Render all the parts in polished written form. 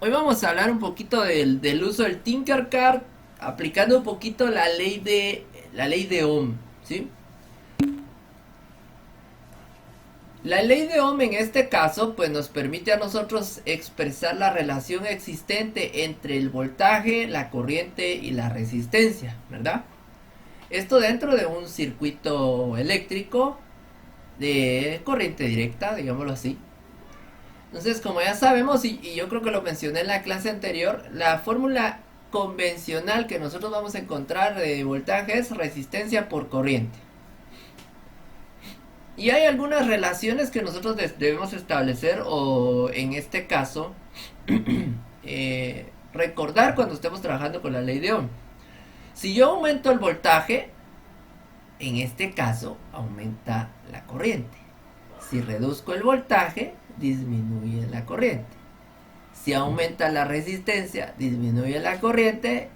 Hoy vamos a hablar un poquito del uso del Tinkercad, aplicando un poquito la ley de Ohm, ¿sí? La ley de Ohm en este caso pues nos permite a nosotros expresar la relación existente entre el voltaje, la corriente y la resistencia, ¿verdad? Esto dentro de un circuito eléctrico de corriente directa, digámoslo así. Entonces, como ya sabemos, y yo creo que lo mencioné en la clase anterior, la fórmula convencional que nosotros vamos a encontrar de voltaje es resistencia por corriente. Y hay algunas relaciones que nosotros debemos establecer o en este caso recordar cuando estemos trabajando con la ley de Ohm. Si yo aumento el voltaje, en este caso aumenta la corriente. Si reduzco el voltaje, disminuye la corriente. Si aumenta la resistencia, disminuye la corriente.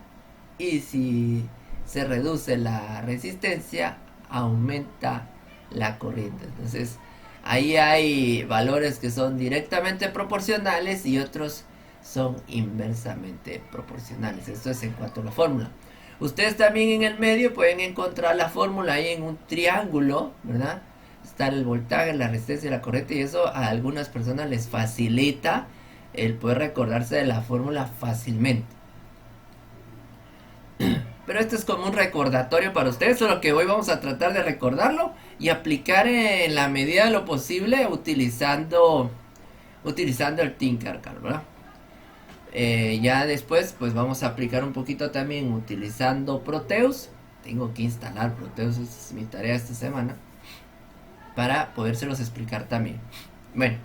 Y si se reduce la resistencia, aumenta la corriente. Entonces, ahí hay valores que son directamente proporcionales y otros son inversamente proporcionales. Esto es en cuanto a la fórmula. Ustedes también en el medio pueden encontrar la fórmula ahí en un triángulo, ¿verdad? Está el voltaje, la resistencia y la corriente, y eso a algunas personas les facilita el poder recordarse de la fórmula fácilmente. Pero esto es como un recordatorio para ustedes, solo que hoy vamos a tratar de recordarlo y aplicar en la medida de lo posible utilizando el Tinkercad, ¿verdad? Ya después pues vamos a aplicar un poquito también utilizando Proteus. Tengo que instalar Proteus, esa es mi tarea esta semana, para podérselos explicar también. Bueno,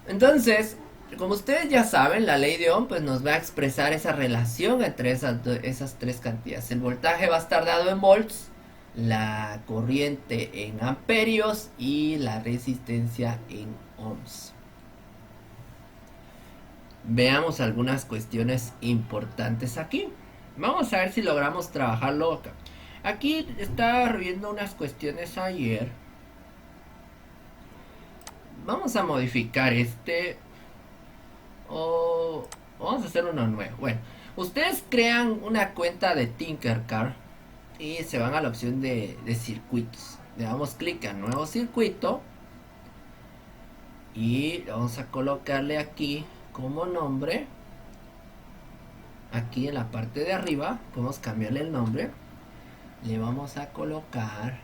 entonces, como ustedes ya saben, la ley de Ohm pues nos va a expresar esa relación entre esas tres cantidades. El voltaje va a estar dado en volts, la corriente en amperios y la resistencia en ohms. Veamos algunas cuestiones importantes aquí. Vamos a ver si logramos trabajarlo acá. Aquí estaba viendo unas cuestiones ayer. Vamos a modificar o vamos a hacer uno nuevo. Bueno, ustedes crean una cuenta de Tinkercad y se van a la opción de circuitos. Le damos clic a nuevo circuito y vamos a colocarle aquí como nombre. Aquí en la parte de arriba podemos cambiarle el nombre. Le vamos a colocar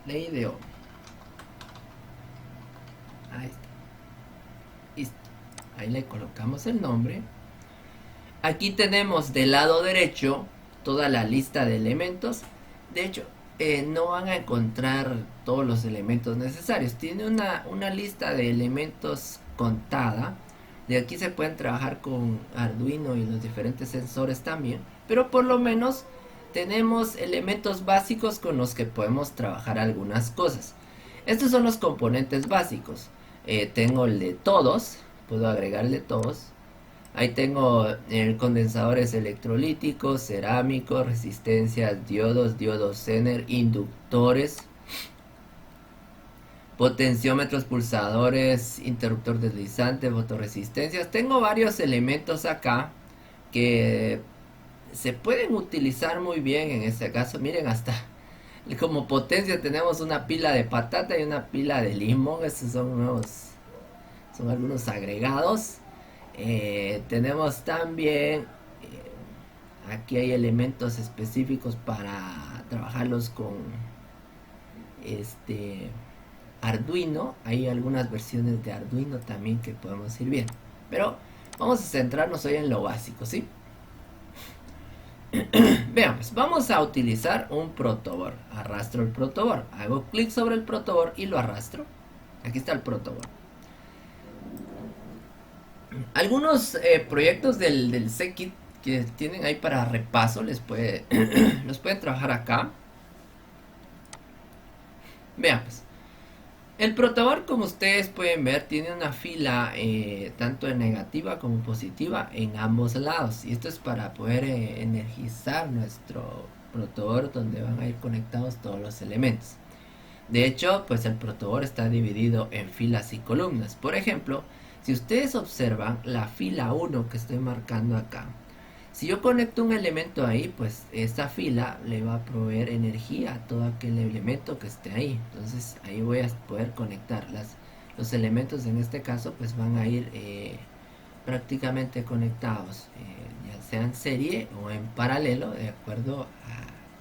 ley de Ohm. Ahí está. Listo. Ahí le colocamos el nombre. Aquí tenemos del lado derecho toda la lista de elementos. De hecho, no van a encontrar todos los elementos necesarios. Tiene una lista de elementos contada. De aquí se pueden trabajar con Arduino y los diferentes sensores también. Pero por lo menos tenemos elementos básicos con los que podemos trabajar algunas cosas. Estos son los componentes básicos. Tengo el de todos. Puedo agregarle todos. Ahí tengo condensadores electrolíticos, cerámicos, resistencias, diodos Zener, inductores, potenciómetros, pulsadores, interruptor deslizante, fotorresistencias. Tengo varios elementos acá que se pueden utilizar muy bien en este caso. Miren, hasta como potencia tenemos una pila de patata y una pila de limón. Estos son algunos agregados. Tenemos también aquí hay elementos específicos para trabajarlos con Arduino. Hay algunas versiones de Arduino también que podemos ir viendo, pero vamos a centrarnos hoy en lo básico, ¿sí? Veamos, vamos a utilizar un protoboard. Arrastro el protoboard, hago clic sobre el protoboard y lo arrastro. Aquí está el protoboard. Algunos proyectos del Scikit que tienen ahí para repaso los pueden trabajar acá. Veamos. El protoboard, como ustedes pueden ver, tiene una fila tanto en negativa como positiva en ambos lados. Y esto es para poder energizar nuestro protoboard, donde van a ir conectados todos los elementos. De hecho, pues el protoboard está dividido en filas y columnas. Por ejemplo, Si ustedes observan la fila 1 que estoy marcando acá, si yo conecto un elemento ahí, pues esta fila le va a proveer energía a todo aquel elemento que esté ahí. Entonces ahí voy a poder conectar los elementos. En este caso pues van a ir prácticamente conectados, ya sea en serie o en paralelo, de acuerdo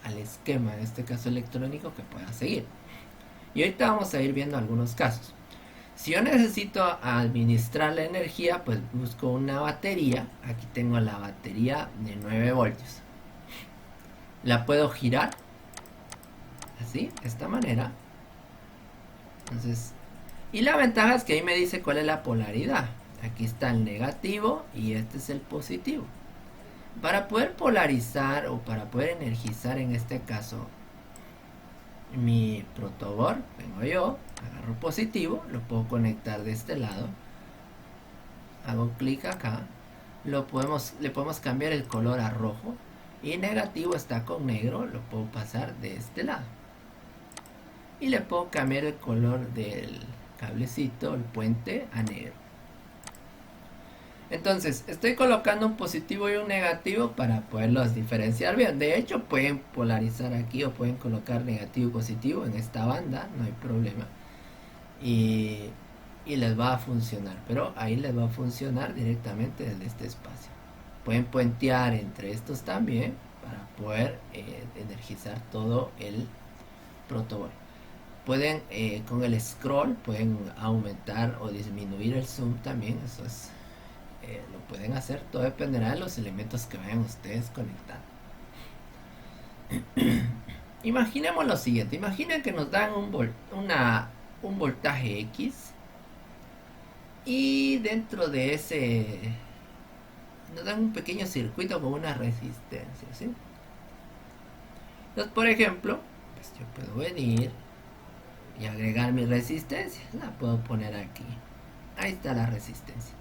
al esquema, en este caso electrónico, que pueda seguir. Y ahorita vamos a ir viendo algunos casos. Si yo necesito administrar la energía, pues busco una batería. Aquí tengo la batería de 9 voltios. La puedo girar así, de esta manera. Entonces, y la ventaja es que ahí me dice cuál es la polaridad. Aquí está el negativo y este es el positivo. Para poder polarizar o para poder energizar, en este caso, mi protoboard, vengo yo, agarro positivo, lo puedo conectar de este lado, hago clic acá, le podemos cambiar el color a rojo, y negativo está con negro, lo puedo pasar de este lado, y le puedo cambiar el color del cablecito, el puente, a negro. Entonces estoy colocando un positivo y un negativo para poderlos diferenciar bien. De hecho pueden polarizar aquí o pueden colocar negativo y positivo en esta banda, no hay problema, y les va a funcionar, pero ahí les va a funcionar directamente desde este espacio. Pueden puentear entre estos también para poder energizar todo el protoboard. Pueden con el scroll pueden aumentar o disminuir el zoom también, eso es lo pueden hacer, todo dependerá de los elementos que vayan ustedes conectando. Imaginemos lo siguiente, imaginen que nos dan un voltaje X y dentro de ese nos dan un pequeño circuito con una resistencia, ¿sí? Entonces, por ejemplo, pues yo puedo venir y agregar mi resistencia, la puedo poner aquí, ahí está la resistencia.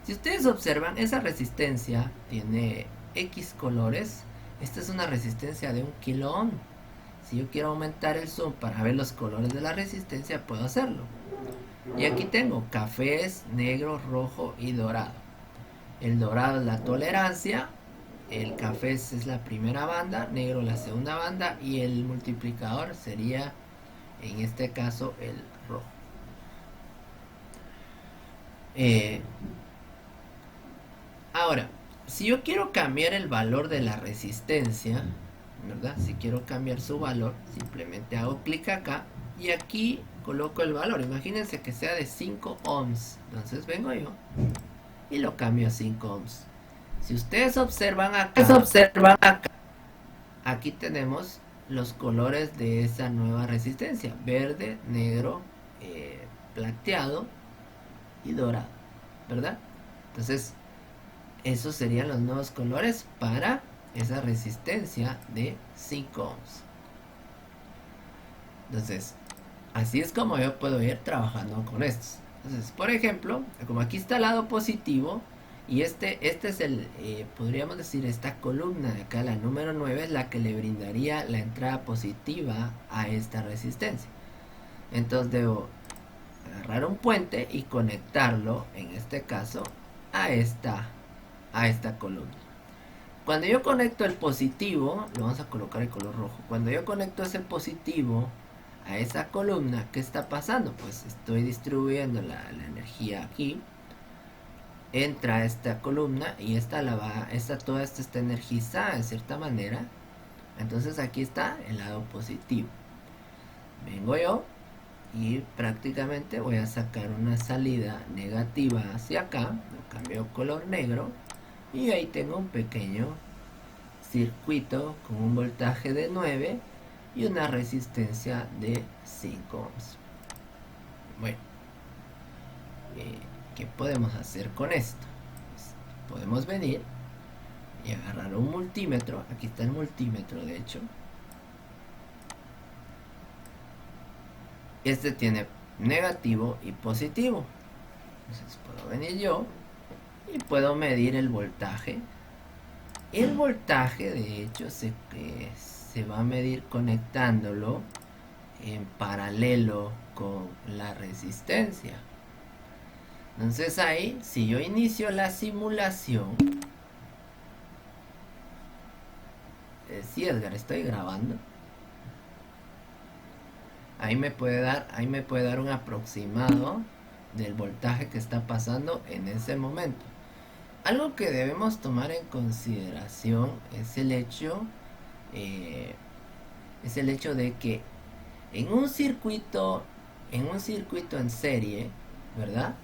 Si ustedes observan, esa resistencia tiene X colores. Esta es una resistencia de 1 kilo ohm. Si yo quiero aumentar el zoom para ver los colores de la resistencia, puedo hacerlo. Y aquí tengo cafés, negro, rojo y dorado. El dorado es la tolerancia, el café es la primera banda, negro la segunda banda, y el multiplicador sería, en este caso, el rojo. Ahora, si yo quiero cambiar el valor de la resistencia, ¿verdad? Si quiero cambiar su valor, simplemente hago clic acá y aquí coloco el valor. Imagínense que sea de 5 ohms. Entonces vengo yo y lo cambio a 5 ohms. Si ustedes observan acá, aquí tenemos los colores de esa nueva resistencia: verde, negro, plateado y dorado, ¿verdad? Entonces esos serían los nuevos colores para esa resistencia de 5 ohms. Entonces, así es como yo puedo ir trabajando con estos. Entonces, por ejemplo, como aquí está el lado positivo, y este es el, podríamos decir, esta columna de acá, la número 9, es la que le brindaría la entrada positiva a esta resistencia. Entonces debo agarrar un puente y conectarlo, en este caso, a esta columna. Cuando yo conecto el positivo, lo vamos a colocar el color rojo. Cuando yo conecto ese positivo a esa columna, ¿qué está pasando? Pues estoy distribuyendo la energía aquí. Entra a esta columna y toda esta está energizada de cierta manera. Entonces aquí está el lado positivo. Vengo yo y prácticamente voy a sacar una salida negativa hacia acá. Lo cambio color negro. Y ahí tengo un pequeño circuito con un voltaje de 9 y una resistencia de 5 ohms. Bueno, ¿qué podemos hacer con esto? Pues podemos venir y agarrar un multímetro. Aquí está el multímetro, de hecho. Este tiene negativo y positivo. Entonces puedo venir yo y puedo medir el voltaje. El voltaje, de hecho, se va a medir conectándolo en paralelo con la resistencia. Entonces ahí, si yo inicio la simulación, sí, Edgar, estoy grabando. Ahí me puede dar un aproximado del voltaje que está pasando en ese momento. Algo que debemos tomar en consideración es el hecho de que en un circuito en serie, ¿verdad?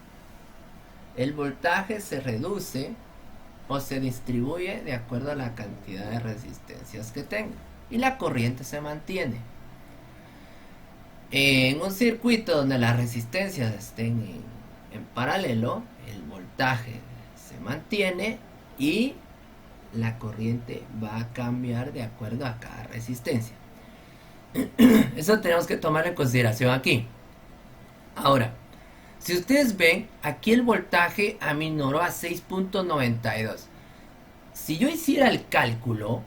El voltaje se reduce o se distribuye de acuerdo a la cantidad de resistencias que tenga y la corriente se mantiene. En un circuito donde las resistencias estén en paralelo, el voltaje se mantiene y la corriente va a cambiar de acuerdo a cada resistencia. Eso tenemos que tomar en consideración aquí. Ahora, si ustedes ven, aquí el voltaje aminoró a 6.92. Si yo hiciera el cálculo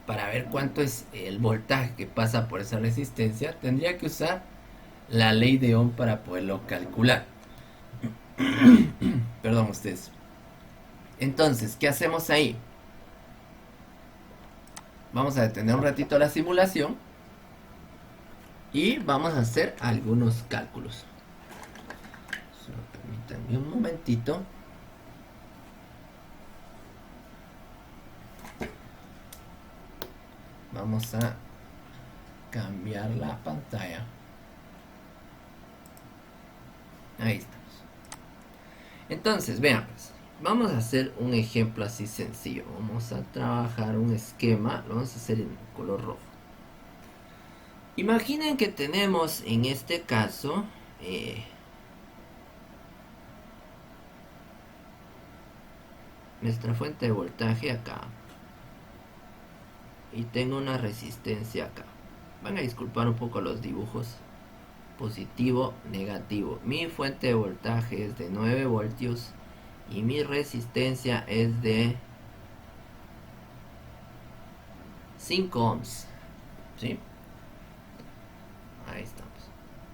para ver cuánto es el voltaje que pasa por esa resistencia, tendría que usar la ley de Ohm para poderlo calcular. Perdón ustedes. Entonces, ¿qué hacemos ahí? Vamos a detener un ratito la simulación y vamos a hacer algunos cálculos. Solo permítanme un momentito. Vamos a cambiar la pantalla. Ahí estamos. Entonces, veamos. Vamos a hacer un ejemplo así sencillo. Vamos a trabajar un esquema. Lo vamos a hacer en color rojo. Imaginen que tenemos en este caso nuestra fuente de voltaje acá. Y tengo una resistencia acá. Van a disculpar un poco los dibujos. Positivo, negativo. Mi fuente de voltaje es de 9 voltios y mi resistencia es de 5 ohms. ¿Sí? Ahí estamos.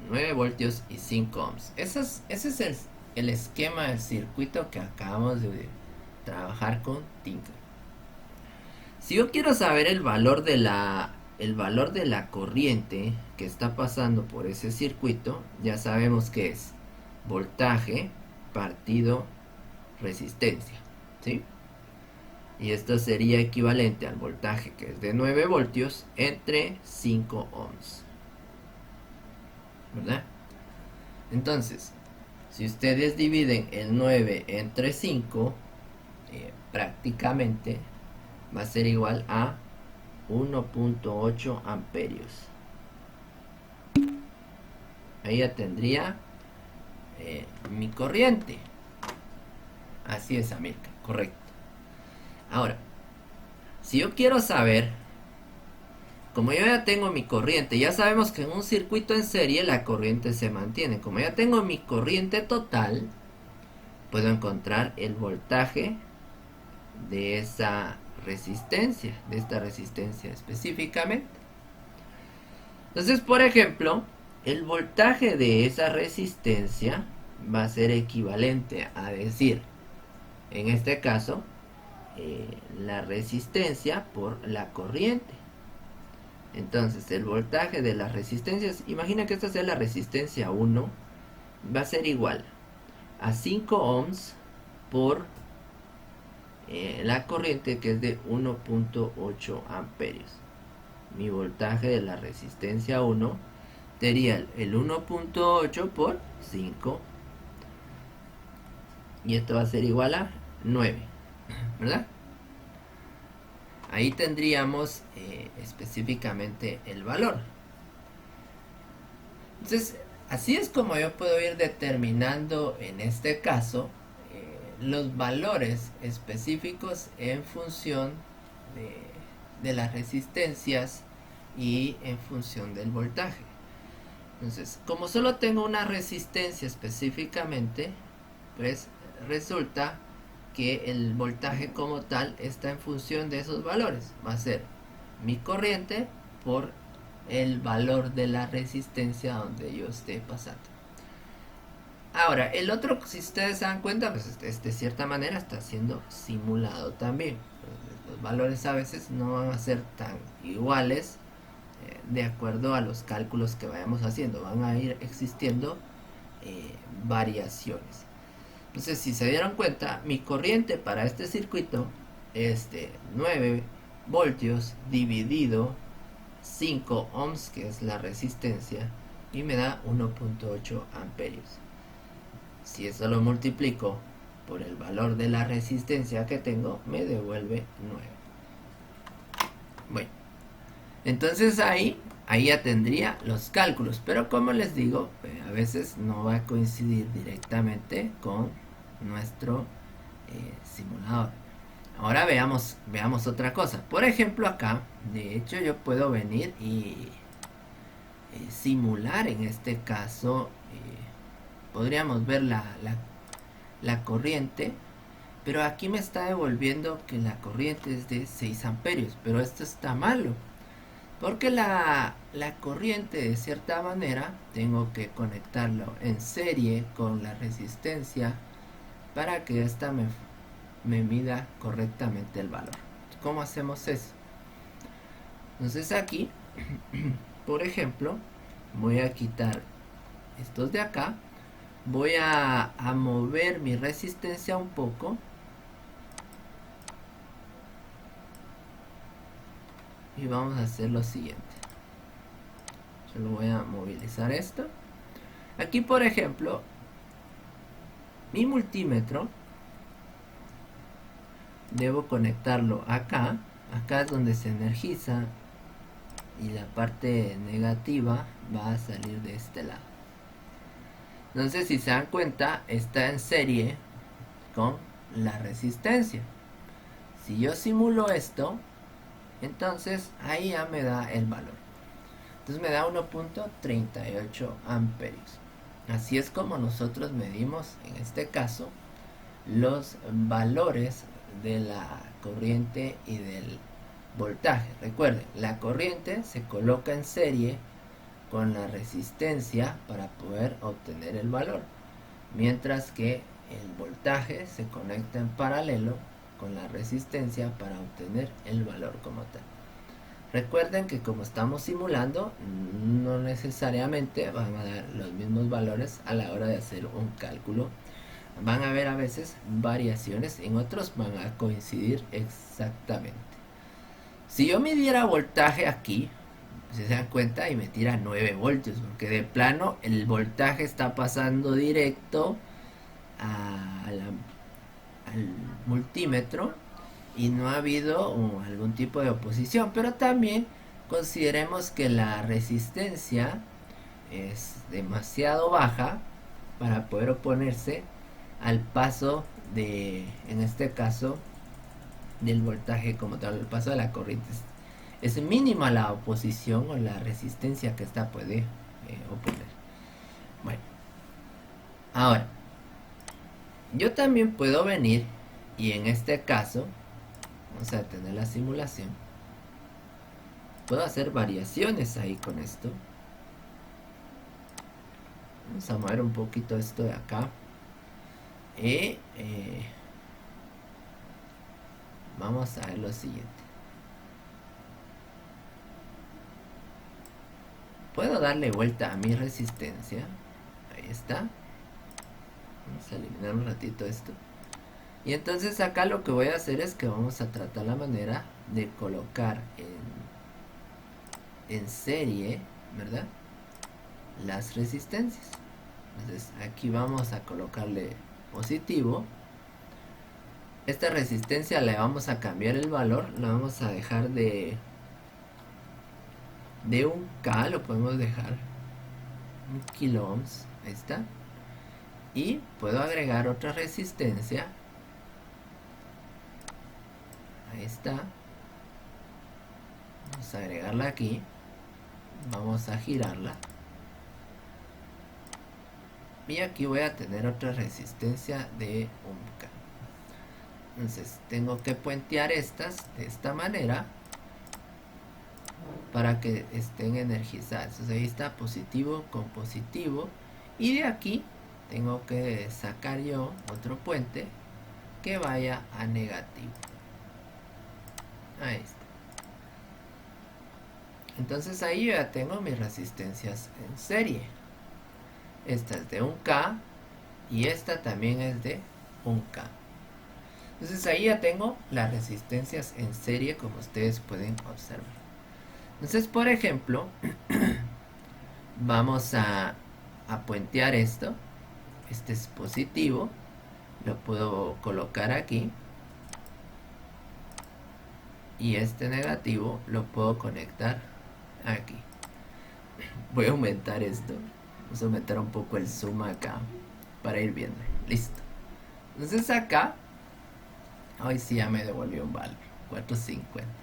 9 voltios y 5 ohms. Ese es el esquema del circuito que acabamos de trabajar con Tinker. Si yo quiero saber el valor de la corriente que está pasando por ese circuito, ya sabemos que es voltaje partido resistencia, ¿sí? Y esto sería equivalente al voltaje que es de 9 voltios entre 5 ohms, ¿verdad? Entonces, si ustedes dividen el 9 entre 5, prácticamente va a ser igual a 1.8 amperios. Ahí ya tendría mi corriente. Así es, América, correcto. Ahora, si yo quiero saber, como yo ya tengo mi corriente, ya sabemos que en un circuito en serie la corriente se mantiene. Como ya tengo mi corriente total, puedo encontrar el voltaje de esa resistencia, de esta resistencia específicamente. Entonces, por ejemplo, el voltaje de esa resistencia va a ser equivalente a decir, en este caso, la resistencia por la corriente. Entonces, el voltaje de las resistencias, imagina que esta sea la resistencia 1, va a ser igual a 5 ohms por la corriente, que es de 1.8 amperios. Mi voltaje de la resistencia 1 sería el 1.8 por 5, y esto va a ser igual a 9, ¿verdad? Ahí tendríamos específicamente el valor. Entonces, así es como yo puedo ir determinando en este caso los valores específicos en función de las resistencias y en función del voltaje. Entonces, como solo tengo una resistencia específicamente, pues resulta que el voltaje como tal está en función de esos valores. Va a ser mi corriente por el valor de la resistencia donde yo esté pasando. Ahora, el otro, si ustedes se dan cuenta, pues de cierta manera está siendo simulado también. Los valores a veces no van a ser tan iguales de acuerdo a los cálculos que vayamos haciendo. Van a ir existiendo variaciones. Entonces, si se dieron cuenta, mi corriente para este circuito es de 9 voltios dividido 5 ohms, que es la resistencia, y me da 1.8 amperios. Si eso lo multiplico por el valor de la resistencia que tengo, me devuelve 9. Bueno, entonces ahí ya tendría los cálculos, pero como les digo, a veces no va a coincidir directamente con nuestro simulador. Ahora veamos otra cosa. Por ejemplo, acá, de hecho, yo puedo venir y simular en este caso. Podríamos ver la corriente, pero aquí me está devolviendo que la corriente es de 6 amperios, pero esto está malo, porque la corriente de cierta manera tengo que conectarlo en serie con la resistencia para que esta me mida correctamente el valor. ¿Cómo hacemos eso? Entonces aquí, por ejemplo, voy a quitar estos de acá. Voy a mover mi resistencia un poco. Y vamos a hacer lo siguiente. Solo voy a movilizar esto. Aquí, por ejemplo, mi multímetro debo conectarlo acá. Acá es donde se energiza y la parte negativa va a salir de este lado. Entonces, si se dan cuenta, está en serie con la resistencia. Si yo simulo esto, entonces ahí ya me da el valor. Entonces me da 1.38 amperios. Así es como nosotros medimos, en este caso, los valores de la corriente y del voltaje. Recuerden, la corriente se coloca en serie con la resistencia para poder obtener el valor, mientras que el voltaje se conecta en paralelo con la resistencia para obtener el valor como tal. Recuerden que como estamos simulando, no necesariamente van a dar los mismos valores a la hora de hacer un cálculo. Van a haber a veces variaciones, en otros van a coincidir exactamente. Si yo midiera voltaje aquí, si se dan cuenta, y me tira 9 voltios, porque de plano el voltaje está pasando directo al multímetro y no ha habido algún tipo de oposición. Pero también consideremos que la resistencia es demasiado baja para poder oponerse al paso de, en este caso, del voltaje como tal, el paso de la corriente. Es mínima la oposición o la resistencia que esta puede oponer. Bueno, ahora yo también puedo venir y en este caso vamos a detener la simulación. Puedo hacer variaciones ahí con esto. Vamos a mover un poquito esto de acá. Y vamos a ver lo siguiente. Puedo darle vuelta a mi resistencia. Ahí está. Vamos a eliminar un ratito esto. Y entonces acá lo que voy a hacer es que vamos a tratar la manera de colocar en serie, ¿verdad?, las resistencias. Entonces aquí vamos a colocarle positivo. Esta resistencia le vamos a cambiar el valor. La vamos a dejar de 1K, lo podemos dejar 1 kilo ohms. Ahí está. Y puedo agregar otra resistencia. Ahí está. Vamos a agregarla aquí. Vamos a girarla. Y aquí voy a tener otra resistencia de 1K. Entonces tengo que puentear estas de esta manera para que estén energizadas. Entonces ahí está positivo con positivo. Y de aquí tengo que sacar yo otro puente que vaya a negativo. Ahí está. Entonces ahí ya tengo mis resistencias en serie. Esta es de 1K y esta también es de 1K. Entonces ahí ya tengo las resistencias en serie, como ustedes pueden observar. Entonces, por ejemplo, vamos a puentear esto. Este es positivo, lo puedo colocar aquí, y este negativo lo puedo conectar aquí. Voy a aumentar esto, vamos a aumentar un poco el zoom acá para ir viendo. Listo. Entonces acá, hoy sí ya me devolvió un valor, 450.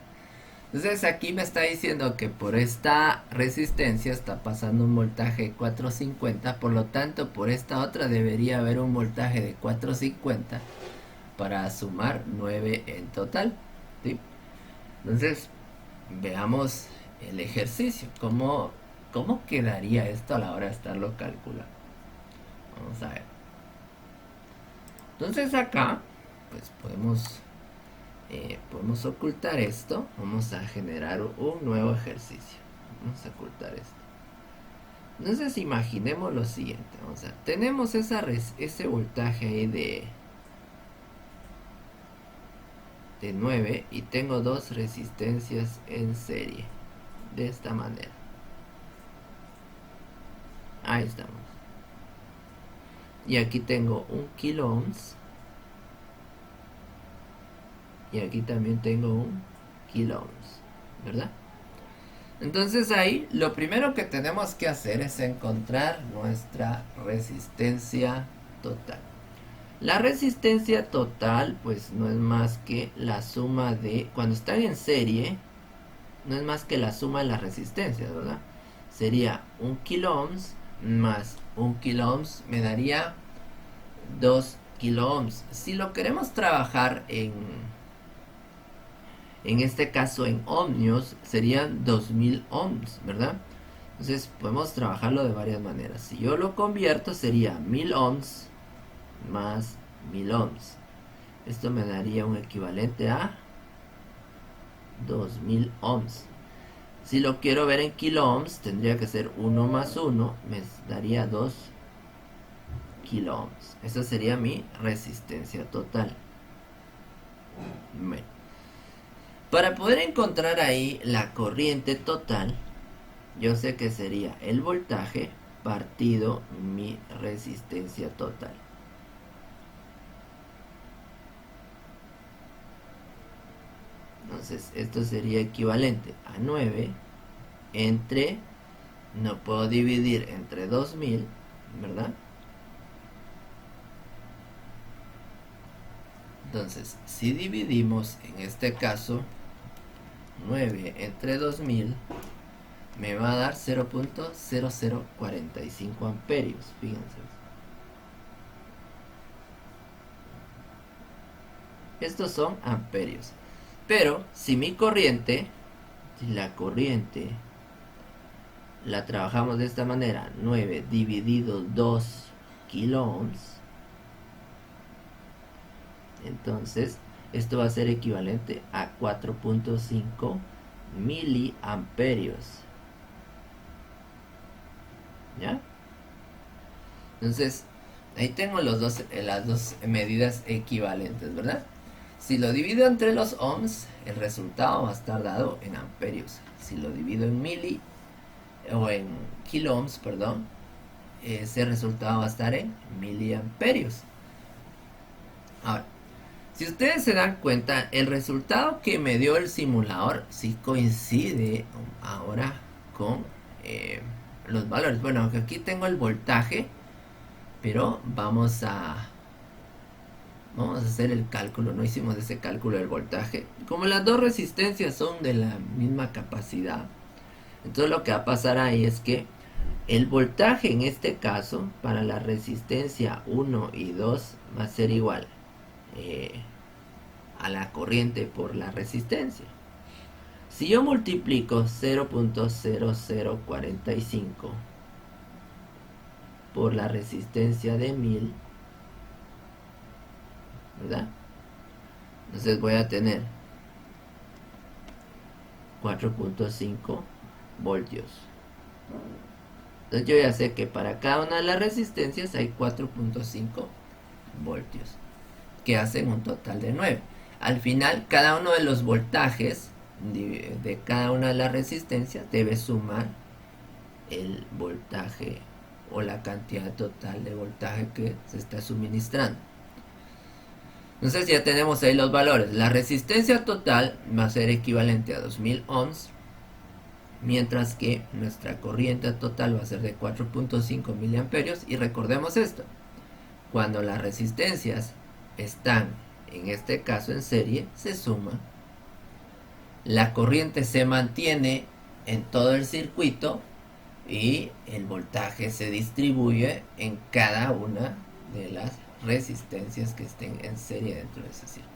Entonces aquí me está diciendo que por esta resistencia está pasando un voltaje de 450, por lo tanto por esta otra debería haber un voltaje de 450 para sumar 9 en total, ¿sí? Entonces veamos el ejercicio, ¿cómo quedaría esto a la hora de estarlo calculando? Vamos a ver. Entonces acá pues podemos ocultar esto. Vamos a generar un nuevo ejercicio. Vamos a ocultar esto. Entonces imaginemos lo siguiente. Vamos a, tenemos ese voltaje ahí de 9 y tengo dos resistencias en serie. De esta manera. Ahí estamos. Y aquí tengo 1 kilo ohms. Y aquí también tengo 1 kilo ohms, ¿verdad? Entonces ahí lo primero que tenemos que hacer es encontrar nuestra resistencia total. La resistencia total pues no es más que la suma de, cuando están en serie, no es más que la suma de las resistencias, ¿verdad? Sería 1 kilo ohms más 1 kilo ohms me daría 2 kilo ohms. Si lo queremos trabajar en este caso en ohmios, serían 2000 ohms, ¿verdad? Entonces podemos trabajarlo de varias maneras. Si yo lo convierto sería 1000 ohms más 1000 ohms. Esto me daría un equivalente a 2000 ohms. Si lo quiero ver en kilo ohms, tendría que ser 1 más 1, me daría 2 kilo ohms. Esa sería mi resistencia total. Bueno. Para poder encontrar ahí la corriente total, yo sé que sería el voltaje partido mi resistencia total. Entonces esto sería equivalente a 9 entre, no puedo dividir entre 2000, ¿verdad? Entonces si dividimos en este caso 9 entre 2000, me va a dar 0.0045 amperios, fíjense. Estos son amperios. Pero si mi corriente, si la corriente la trabajamos de esta manera, 9 dividido 2 kilo ohms, entonces esto va a ser equivalente a 4.5 miliamperios. ¿Ya? Entonces ahí tengo las dos medidas equivalentes, ¿verdad? Si lo divido entre los ohms, el resultado va a estar dado en amperios. Si lo divido en kilo ohms, perdón, ese resultado va a estar en miliamperios. Ahora, si ustedes se dan cuenta, el resultado que me dio el simulador sí coincide ahora con los valores. Bueno, aquí tengo el voltaje, pero vamos a hacer el cálculo. No hicimos ese cálculo del voltaje. Como las dos resistencias son de la misma capacidad, entonces lo que va a pasar ahí es que el voltaje en este caso para la resistencia 1 y 2 va a ser igual a la corriente por la resistencia. Si yo multiplico 0.0045 por la resistencia de 1000, ¿verdad? Entonces voy a tener 4.5 voltios. Entonces yo ya sé que para cada una de las resistencias hay 4.5 voltios, que hacen un total de 9. Al final, cada uno de los voltajes de cada una de las resistencias debe sumar el voltaje o la cantidad total de voltaje que se está suministrando. Entonces ya tenemos ahí los valores. La resistencia total va a ser equivalente a 2000 ohms, mientras que nuestra corriente total va a ser de 4.5 miliamperios. Y recordemos esto: cuando las resistencias están, en este caso en serie, se suman, la corriente se mantiene en todo el circuito y el voltaje se distribuye en cada una de las resistencias que estén en serie dentro de ese circuito.